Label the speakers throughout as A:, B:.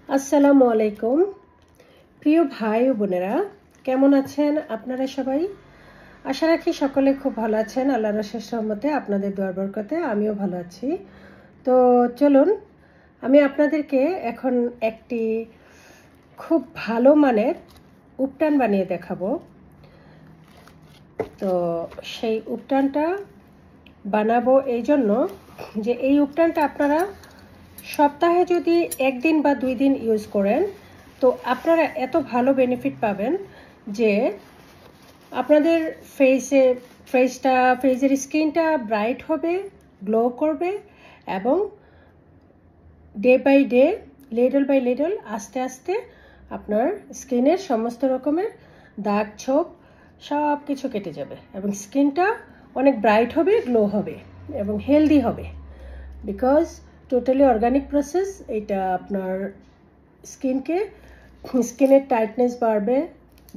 A: আসসালামু আলাইকুম প্রিয় ভাই ও বোনেরা, কেমন আছেন আপনারা সবাই? আশা রাখি সকলে খুব ভালো আছেন। আল্লাহর অশেষ রহমতে আপনাদের দোয়ার বরকতে আমিও ভালো আছি। তো চলুন, আমি আপনাদেরকে এখন একটি খুব ভালো মানের উপটান বানিয়ে দেখাবো। তো সেই উপটানটা বানাবো এই জন্য যে এই উপটানটা আপনারা সপ্তাহে যদি একদিন বা 2 দিন ইউজ করেন তো আপনারা এত ভালো বেনিফিট পাবেন যে আপনাদের ফেসের স্কিনটা ব্রাইট হবে, গ্লো করবে এবং day by day, little by little, আস্তে আস্তে আপনার স্কিনের সমস্ত রকমের দাগ ছোপ সব কিছু কেটে যাবে এবং স্কিনটা অনেক ব্রাইট হবে, গ্লো হবে এবং হেলদি হবে। Because totally organic process. এটা আপনার স্কিনের টাইটনেস বাড়বে,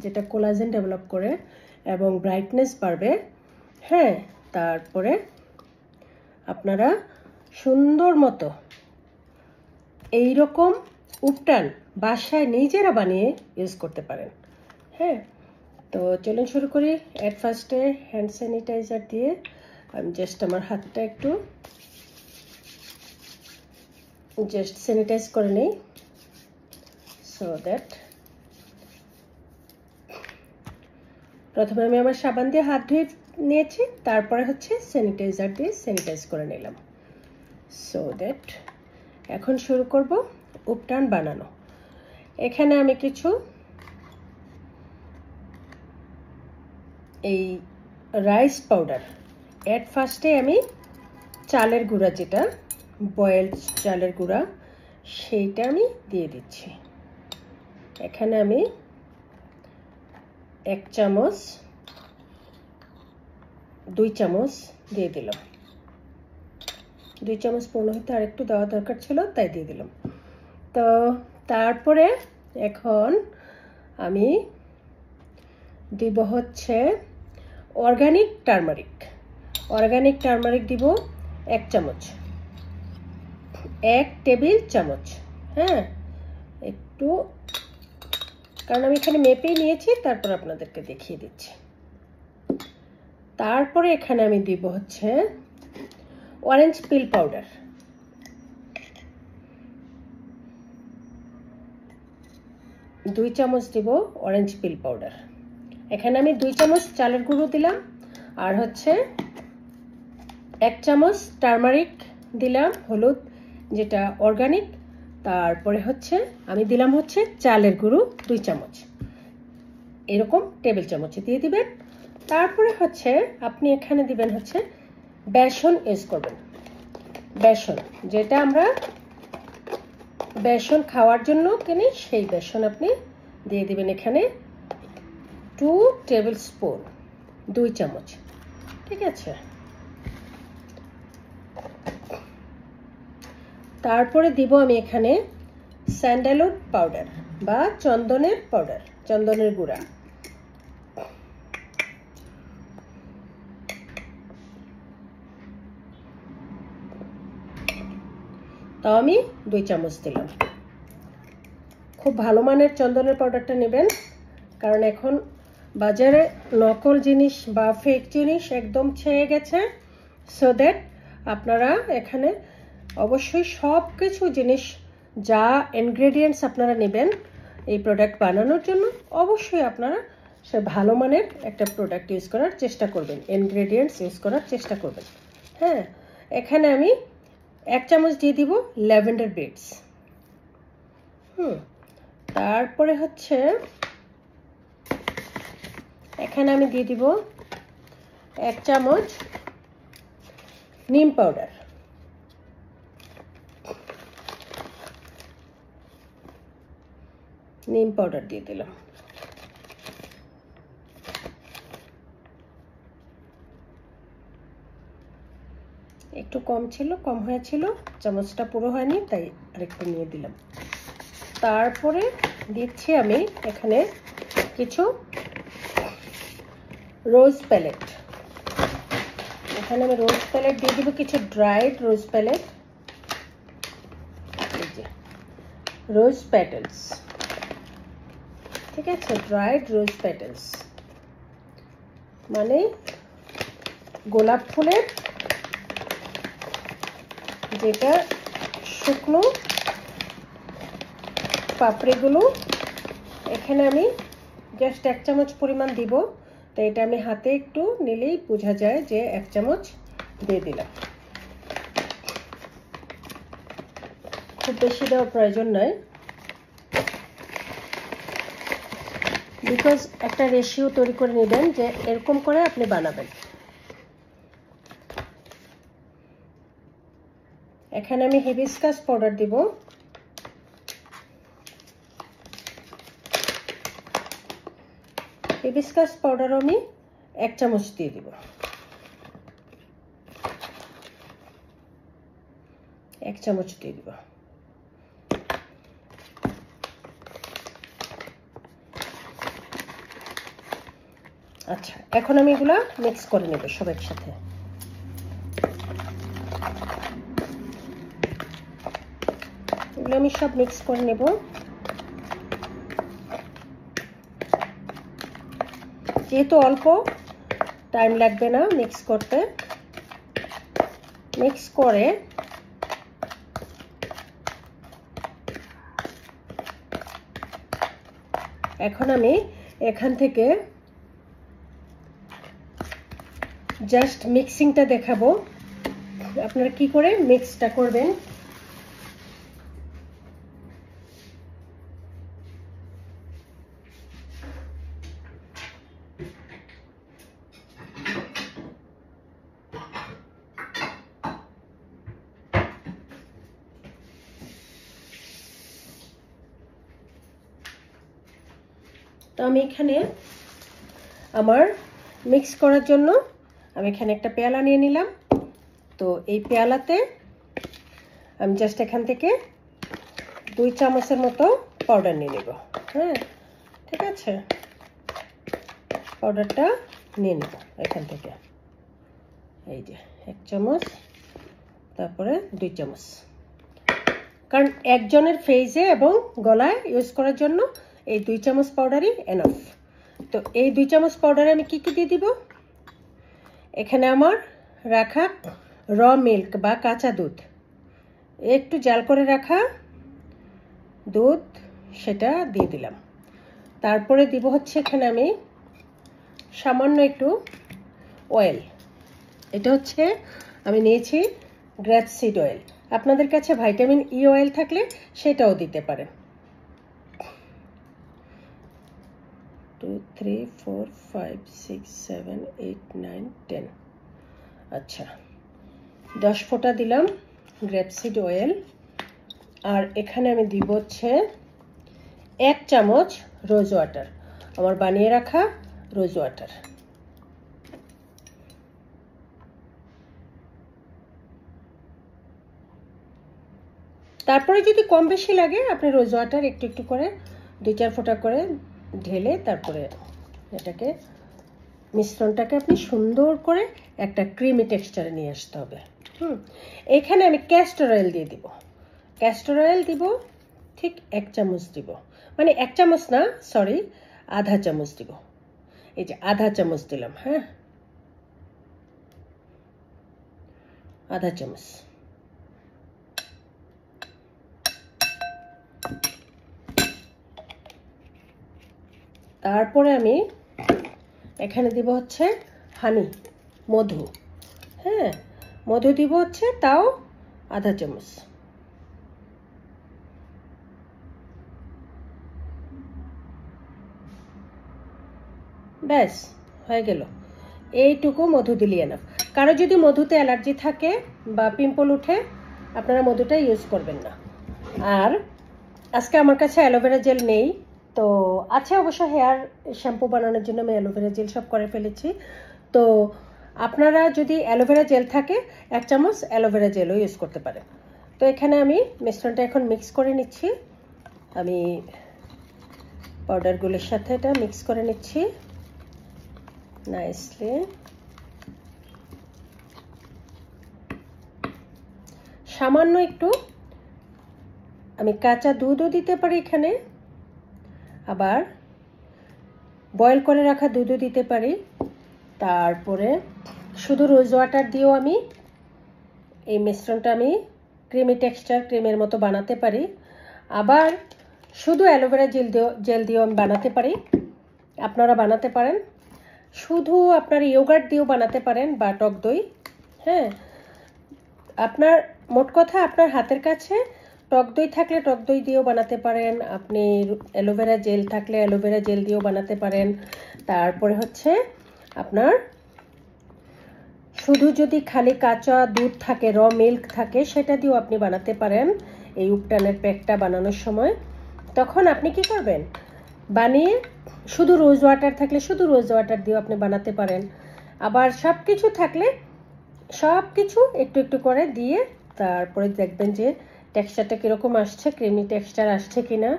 A: যেটা কোলাজেন ডেভেলপ করে, এবং ব্রাইটনেস বাড়বে। হ্যাঁ, তারপরে আপনারা সুন্দর মতো এইরকম উপটান বাসায় নিজেরা বানিয়ে ইউজ করতে পারেন। হ্যাঁ, তো চলুন শুরু করি। এট ফার্স্টে হ্যান্ড স্যানিটাইজার দিয়ে আমি জাস্ট আমার হাতটা একটু স্যানিটাইজ করে নিই, সো দ্যাট প্রথমে আমি আমার সাবান দিয়ে হাত ধুয়ে নিয়েছি, তারপরে হচ্ছে স্যানিটাইজার দিয়ে স্যানিটাইজ করে নিলাম। সো দ্যাট এখন শুরু করব উপটান বানানো। এখানে আমি কিছু এই রাইস পাউডার, এট ফার্স্টে আমি চালের গুঁড়া, যেটা বয়েলড চালের গুঁড়া, সেইটা আমি দিয়ে দিচ্ছি। এখানে আমি 1 চামচ 2 চামচ দিয়ে দিলাম। 2 চামচ পূর্ণ হতে আর একটু দেওয়া দরকার ছিল, তাই দিয়ে দিলাম। তো তারপরে এখন আমি দিব হচ্ছে অর্গানিক টারমারিক দিব 1 চামচ, 1 টেবিল চামচ। হ্যাঁ, একটু, কারণ আমি এখানে মেপেই নিয়েছি, তারপর আপনাদেরকে দেখিয়ে দিচ্ছি। তারপরে এখানে আমি দিব হচ্ছে অরেঞ্জ পিল পাউডার, 2 চামচ দিব অরেঞ্জ পিল পাউডার। এখানে আমি 2 চামচ চালের গুঁড়ো দিলাম, আর হচ্ছে 1 চামচ টারমারিক দিলাম, হলুদ, যেটা অর্গানিক। তারপরে হচ্ছে আমি দিলাম হচ্ছে চালের গুঁড়ো 2 চামচ, এরকম টেবিল চামচে দিয়ে দিবেন। তারপরে হচ্ছে আপনি এখানে দিবেন হচ্ছে বেসন ইউজ করবেন। বেসন, যেটা আমরা বেসন খাওয়ার জন্য কিনি, সেই বেসন আপনি দিয়ে দিবেন এখানে 2 টেবিল স্পুন, 2 চামচ। ঠিক আছে, তারপরে দিব আমি এখানে স্যান্ডালউড পাউডার বা চন্দনের গুঁড়া। তাও আমি 2 চামচ দিলাম। খুব ভালো মানের চন্দনের পাউডারটা নেবেন, কারণ এখন বাজারে নকল জিনিস বা ফেক জিনিস একদম ছেয়ে গেছে। সো দ্যাট আপনারা এখানে অবশ্যই সব কিছু জিনিস, যা ইনগ্রেডিয়েন্টস আপনারা নেবেন এই প্রোডাক্ট বানানোর জন্য, অবশ্যই আপনারা সে ভালো মানের একটা প্রোডাক্ট ইউজ করার চেষ্টা করবেন, ইনগ্রেডিয়েন্টস ইউজ করার চেষ্টা করবেন। হ্যাঁ, এখানে আমি 1 চামচ দিয়ে দিব ল্যাভেন্ডার বিটস। তারপরে হচ্ছে এখানে আমি দিয়ে দিব 1 চামচ নিম পাউডার। দিয়ে দিলাম। একটু কম হয়েছিল, চামচটা পুরো হয়নি, তাই আরেকটু নিয়ে দিলাম। তারপরে দিচ্ছি আমি এখানে কিছু রোজ প্যালেট। এখানে আমি রোজ প্যালেট দিয়ে দিব, কিছু ড্রাইড রোজ প্যালেট। রোজ পেটালস, ঠিক আছে, ড্রাইড রোজ পেটালস মানে গোলাপ ফুলের যেটা শুকনো পাপড়িগুলো। এখানে আমি জাস্ট 1 চামচ পরিমাণ দিব, তো এটা আমি হাতে একটু নিলেই বোঝা যায় যে 1 চামচ দিয়ে দিলাম। খুব বেশি দেওয়ার প্রয়োজন নয়, বিকজ একটা রেশিও তৈরি করে নেবেন যে এরকম করে আপনি বানাবেন। এখানে আমি হিবিস্কাস পাউডার দিব, হিবিস্কাস পাউডার আমি 1 চামচ দিয়ে দিব, 1 চামচ দিয়ে দিব। আচ্ছা, এখন আমি এগুলা মিক্স করে নেব সব একসাথে। এগুলো আমি সব মিক্স করে নেব। যেহেতু অল্প টাইম লাগবে না মিক্স করতে, মিক্স করে এখন আমি এখান থেকে জাস্ট মিক্সিংটা দেখাবো আপনারা কি করে মিক্সটা করবেন। তো আমি এখানে আমার মিক্স করার জন্য আমি এখানে একটা পেয়ালা নিয়ে নিলাম। তো এই পেয়ালাতে আমি জাস্ট এখান থেকে 2 চামচের মতো পাউডার নিয়ে নেব। হ্যাঁ, ঠিক আছে, পাউডারটা নিয়ে নেব এখান থেকে। এই যে 1 চামচ, তারপরে 2 চামচ, কারণ একজনের ফেসে এবং গলায় ইউজ করার জন্য এই 2 চামচ পাউডারই এনাফ। তো এই 2 চামচ পাউডারে আমি কি কি দিয়ে দিব, এখানে আমার রাখা র মিল্ক বা কাঁচা দুধ, একটু জাল করে রাখা দুধ, সেটা দিয়ে দিলাম। তারপরে দিব হচ্ছে এখানে আমি সামান্য একটু অয়েল, এটা হচ্ছে আমি নিয়েছি গ্রেপসিড অয়েল। আপনাদের কাছে ভিটামিন ই অয়েল থাকলে সেটাও দিতে পারেন। 2 3 4 5 6 7 8 9 10, আচ্ছা 10 ফোঁটা দিলাম গ্রেপসিড অয়েল। আর এখানে আমি দিব হচ্ছে 1 চামচ রোজ ওয়াটার, আমার বানিয়ে রাখা রোজ ওয়াটার। তারপরে যদি কম বেশি লাগে আপনি রোজ ওয়াটার একটু একটু করে 2-4 ফোঁটা করে ঢেলে তারপরে এটাকে মিশ্রণটাকে আপনি সুন্দর করে একটা ক্রিমি টেক্সচারে নিয়ে আসতে হবে। এখানে আমি ক্যাস্টর অয়েল দিয়ে দিব, ক্যাস্টর অয়েল দিব ঠিক 1 চামচ দিব, মানে 1 চামচ না, সরি, আধা চামচ দিব। এই যে আধা চামচ দিলাম, হ্যাঁ, আধা চামচ। তারপরে আমি এখানে দিব হচ্ছে হানি, মধু, হ্যাঁ, মধু দিব হচ্ছে তাও আধা চামচ। ব্যাস হয়ে গেল, এইটুকু মধু দিলে এনাফ। কারো যদি মধুতে অ্যালার্জি থাকে বা পিম্পল উঠে আপনারা মধুটা ইউজ করবেন না। আর আজকে আমার কাছে অ্যালোভেরা জেল নেই, তো আছে অবশ্য হেয়ার শ্যাম্পু বানানোর জন্য আমি অ্যালোভেরা জেল সব করে ফেলেছি। তো আপনারা যদি অ্যালোভেরা জেল থাকে 1 চামচ অ্যালোভেরা জেলও ইউজ করতে পারেন। তো এখানে আমি মিশ্রণটা এখন মিক্স করে নিচ্ছি, আমি পাউডারগুলোর সাথে এটা মিক্স করে নিচ্ছি নাইসলি। সামান্য একটু আমি কাঁচা দুধও দিতে পারি এখানে, আবার বয়েল করে রাখা দুধও দিতে পারি। তারপরে শুধু রোজ ওয়াটার দিয়েও আমি এই মিশ্রণটা আমি ক্রিমি টেক্সচার, ক্রিমের মতো বানাতে পারি। আবার শুধু অ্যালোভেরা জেল দিয়েও আমি বানাতে পারি, আপনারা বানাতে পারেন। শুধু আপনার ইয়োগার্ট দিয়েও বানাতে পারেন বা টক দই। হ্যাঁ, আপনার মোট কথা আপনার হাতের কাছে টক দই থাকলে টক দই দিয়েও বানাতে পারেন, আপনি অ্যালোভেরা জেল থাকলে অ্যালোভেরা জেল দিয়েও বানাতে পারেন। তারপরে হচ্ছে আপনার শুধু যদি খালি কাঁচা দুধ থাকে, র মিল্ক থাকে, সেটা দিয়েও আপনি বানাতে পারেন এই উপটানের প্যাকটা বানানোর সময়। তখন আপনি কি করবেন, বানিয়ে শুধু রোজ ওয়াটার থাকলে শুধু রোজ ওয়াটার দিয়েও আপনি বানাতে পারেন। আবার সব কিছু থাকলে সব কিছু একটু একটু করে দিয়ে তারপরে দেখবেন যে টেক্সচারটা কীরকম আসছে, ক্রিমি টেক্সচার আসছে কিনা।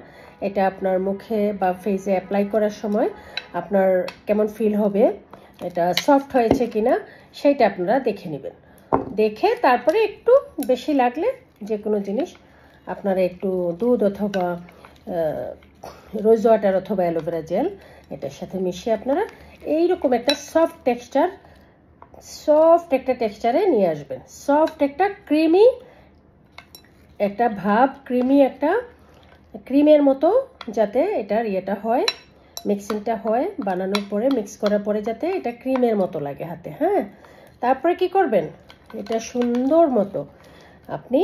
A: এটা আপনার মুখে বা ফেসে অ্যাপ্লাই করার সময় আপনার কেমন ফিল হবে, এটা সফট হয়েছে কিনা সেইটা আপনারা দেখে নেবেন। দেখে তারপরে একটু বেশি লাগলে যে কোনো জিনিস আপনারা একটু দুধ অথবা রোজ ওয়াটার অথবা অ্যালোভেরা জেল এটার সাথে মিশিয়ে আপনারা এইরকম একটা সফট একটা টেক্সচারে নিয়ে আসবেন। সফট একটা ক্রিমি একটা ভাব, ক্রিমি একটা ক্রিমের মতো যাতে এটার ইয়েটা হয়, মিক্সিংটা হয়, বানানোর পরে মিক্স করার পরে যাতে এটা ক্রিমের মতো লাগে হাতে। হ্যাঁ, তারপরে কি করবেন, এটা সুন্দর মতো আপনি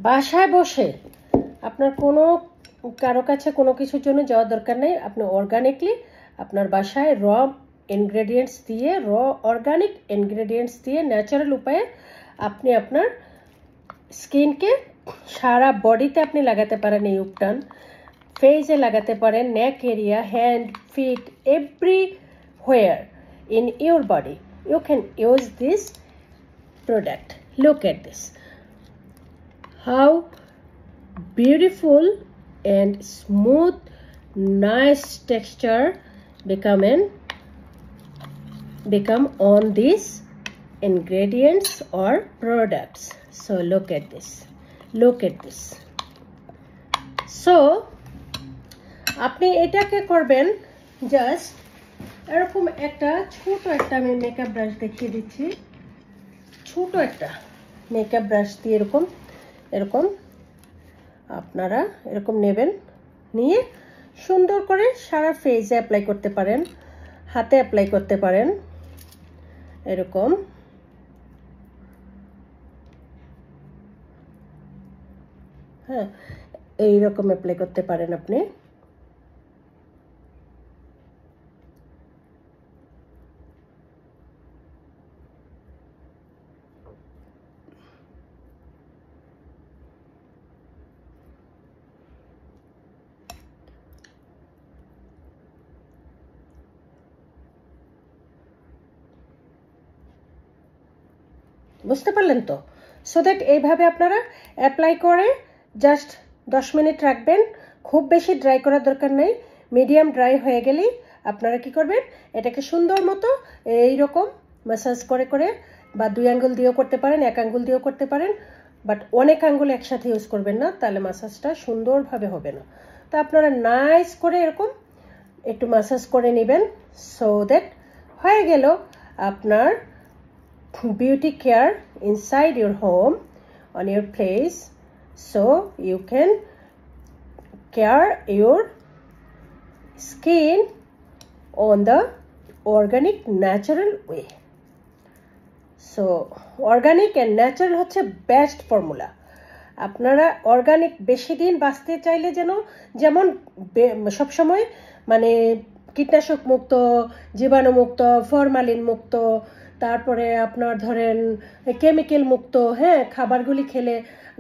A: বাসায় বসে, আপনার কারো কাছে কোনো কিছুর জন্য যাওয়ার দরকার নেই, আপনি অর্গানিকলি আপনার বাসায় অর্গানিক ইনগ্রেডিয়েন্টস দিয়ে ন্যাচারাল উপায়ে আপনি আপনার স্কিনকে সারা বডিতে আপনি লাগাতে পারেন। এই উপটান ফেসে লাগাতে পারেন, neck area, hand, feet, everywhere in your body you can use this product. Look at this, how beautiful and smooth, nice texture become on these ingredients or products. So look at this. So আপনি এটাকে করবেন just এরকম একটা ছোট একটা, আমি makeup brush দেখিয়ে দিচ্ছি, ছোট একটা মেকআপ ব্রাশ দিয়ে এরকম আপনারা এরকম নেবেন, নিয়ে সুন্দর করে সারা ফেসে অ্যাপ্লাই করতে পারেন, হাতে অ্যাপ্লাই করতে পারেন এরকম। হ্যাঁ, এইরকম অ্যাপ্লাই করতে পারেন আপনি। বুঝতে পারলেন তো? সো দ্যাট এইভাবে আপনারা অ্যাপ্লাই করে জাস্ট 10 মিনিট রাখবেন। খুব বেশি ড্রাই করার দরকার নেই, মিডিয়াম ড্রাই হয়ে গেলেই আপনারা কি করবেন, এটাকে সুন্দর মতো এইরকম ম্যাসাজ করে বা 2 আঙ্গুল দিয়েও করতে পারেন, 1 আঙ্গুল দিয়েও করতে পারেন, বাট অনেক আঙ্গুল একসাথে ইউজ করবেন না, তাহলে ম্যাসাজটা সুন্দরভাবে হবে না। তো আপনারা নাইস করে এরকম একটু ম্যাসাজ করে নেবেন। সো দ্যাট হয়ে গেল আপনার beauty care inside your home, on your place, so you can care your skin on the organic natural way. So organic and natural হচ্ছে বেস্ট ফর্মুলা। আপনারা অর্গানিক বেশি দিন বাঁচতে চাইলে যেমন সবসময় মানে কীটনাশক মুক্ত, জীবাণুমুক্ত, ফরমালিন মুক্ত, তারপরে আপনার ধরেন কেমিক্যাল মুক্ত, হ্যাঁ, খাবারগুলি খেলে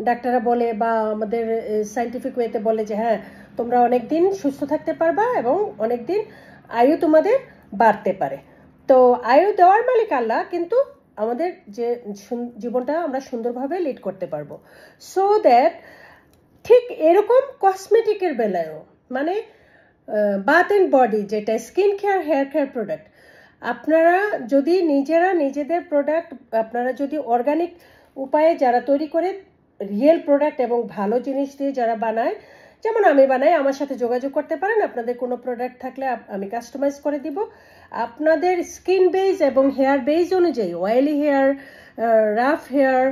A: ডাক্তাররা বলে বা আমাদের সায়েন্টিফিক ওয়েতে বলে যে হ্যাঁ তোমরা অনেক দিন সুস্থ থাকতে পারবা এবং অনেক দিন আয়ু তোমাদের বাড়তে পারে। তো আয়ু দেওয়ার মালিক আল্লাহ, কিন্তু আমাদের যে জীবনটা আমরা সুন্দরভাবে লিড করতে পারবো। সো দ্যাট ঠিক এরকম কসমেটিকের বেলায়ও, মানে বাথ অ্যান্ড বডি যেটা skin care, hair care product, আপনারা যদি নিজেদের প্রোডাক্ট আপনারা যদি অর্গানিক উপায়ে যারা তৈরি করে রিয়েল প্রোডাক্ট এবং ভালো জিনিস দিয়ে যারা বানায়, যেমন আমি বানাই, আমার সাথে যোগাযোগ করতে পারেন। আপনাদের কোনো প্রোডাক্ট থাকলে আমি কাস্টমাইজ করে দিব আপনাদের স্কিন বেজ এবং হেয়ার বেজ অনুযায়ী। Oily hair, rough hair,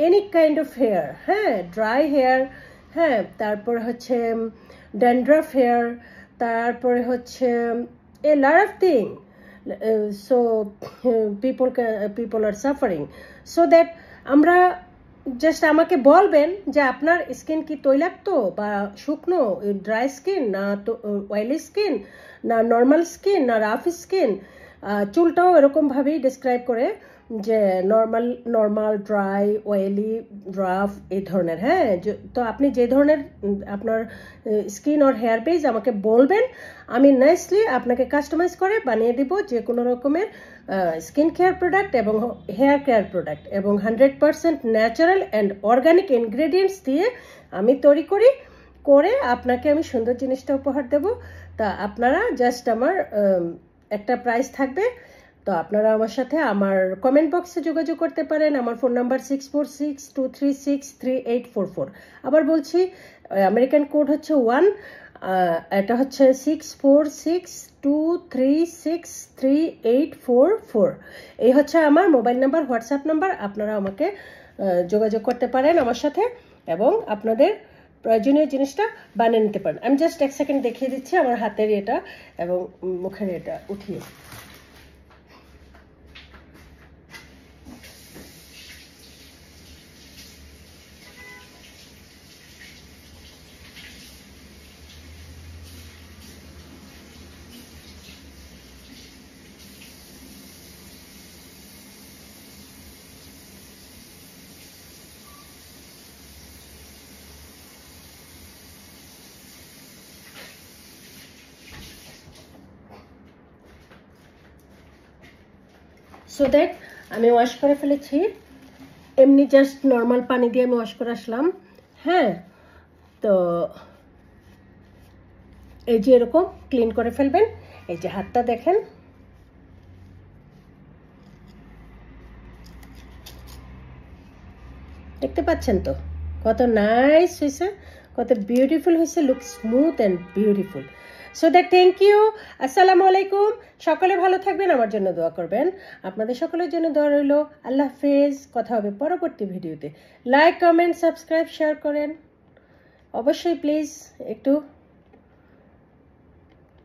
A: any kind of hair, হ্যাঁ, ড্রাই হেয়ার, হ্যাঁ, তারপর হচ্ছে ড্যান্ড্রাফ হেয়ার, তারপরে হচ্ছে a lot of thing. So people are suffering, so that আমরা জাস্ট আমাকে বলবেন যে আপনার স্কিন কি তৈলাক্ত বা শুকনো, ড্রাই স্কিন না অয়েলি স্কিন না নর্মাল স্কিন না রাফ স্কিন। চুলটাও এরকমভাবেই ডিসক্রাইব করে যে নর্মাল, ড্রাই, অয়েলি, রাফ, এই ধরনের। হ্যাঁ, তো আপনি যে ধরনের আপনার স্কিন আর হেয়ার বেজ আমাকে বলবেন, আমি নাইসলি আপনাকে কাস্টমাইজ করে বানিয়ে দিব যে কোনো রকমের স্কিন কেয়ার প্রোডাক্ট এবং হেয়ার কেয়ার প্রোডাক্ট, এবং 100% ন্যাচারাল অ্যান্ড অর্গানিক ইনগ্রেডিয়েন্টস দিয়ে আমি তৈরি করে আপনাকে আমি সুন্দর জিনিসটা উপহার দেব। তা আপনারা জাস্ট আমার একটা প্রাইস থাকবে, তো আপনারা আমার সাথে আমার কমেন্ট বক্সে যোগাযোগ করতে পারেন। আমার ফোন নাম্বার 6462363844। আবার বলছি, আমেরিকান কোড হচ্ছে 1, এটা হচ্ছে 6462363844। এই হচ্ছে আমার মোবাইল নাম্বার, হোয়াটসঅ্যাপ নাম্বার। আপনারা আমাকে যোগাযোগ করতে পারেন আমার সাথে এবং আপনাদের প্রয়োজনীয় জিনিসটা বানিয়ে নিতে পারেন। আমি জাস্ট এক সেকেন্ড দেখিয়ে দিচ্ছি আমার হাতের এটা এবং মুখের এটা উঠিয়ে। সো দ্যাট আমি ওয়াশ করে ফেলেছি, এমনি জাস্ট নর্মাল পানি দিয়ে আমি ওয়াশ করে আসলাম। হ্যাঁ, তো এই যে এরকম ক্লিন করে ফেলবেন। এই যে হাতটা দেখেন, দেখতে পাচ্ছেন তো কত নাইস হয়েছে, কত বিউটিফুল হয়েছে, look smooth and beautiful. So that thank you, আসসালামু আলাইকুম। সকলে ভালো থাকবেন, আমার জন্য দোয়া করবেন। আপনাদের সকলের জন্য দোয়া রইল। আল্লাহ হাফেজ। কথা হবে পরবর্তী ভিডিওতে। লাইক, কমেন্ট, সাবস্ক্রাইব, শেয়ার করেন অবশ্যই প্লিজ। একটু